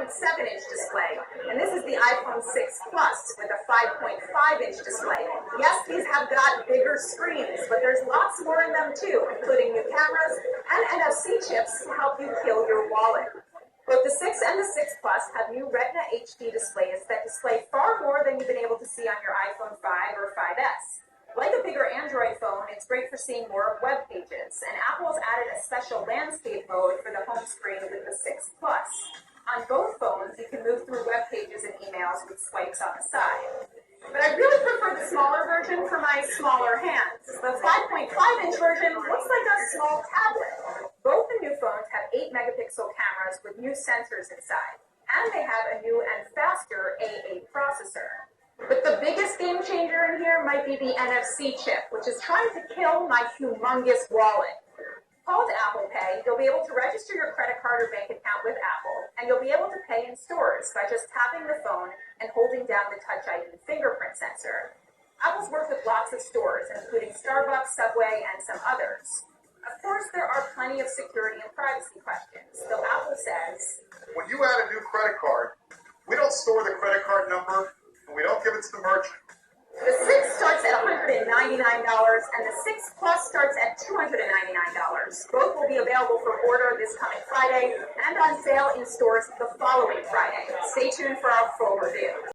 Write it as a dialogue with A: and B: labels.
A: 6.7-inch display, and this is the iPhone 6 Plus with a 5.5-inch display. Yes, these have got bigger screens, but there's lots more in them too, including new cameras and NFC chips to help you kill your wallet. Both the 6 and the 6 Plus have new Retina HD displays that display far more than you've been able to see on your iPhone 5 or 5S. Like a bigger Android phone, it's great for seeing more web pages, and Apple's added a special landscape mode for the home screen with the 6 Plus. On both phones, you can move through web pages and emails with swipes on the side. But I really prefer the smaller version for my smaller hands. The 5.5-inch version looks like a small tablet. Both the new phones have 8-megapixel cameras with new sensors inside, and they have a new and faster A8 processor. But the biggest game changer in here might be the NFC chip, which is trying to kill my humongous wallet. Called Apple Pay, you'll be able to register your credit card or bank account with Apple, and you'll be able to pay in stores by just tapping the phone and holding down the Touch ID fingerprint sensor. Apple's worked with lots of stores, including Starbucks, Subway, and some others. Of course, there are plenty of security and privacy questions, though Apple says,
B: when you add a new credit card, we don't store the credit card number, and we don't give it to the merchant.
A: The 6 starts at $199, and the 6 Plus starts at $299. Both will be available for order this coming Friday and on sale in stores the following Friday. Stay tuned for our full review.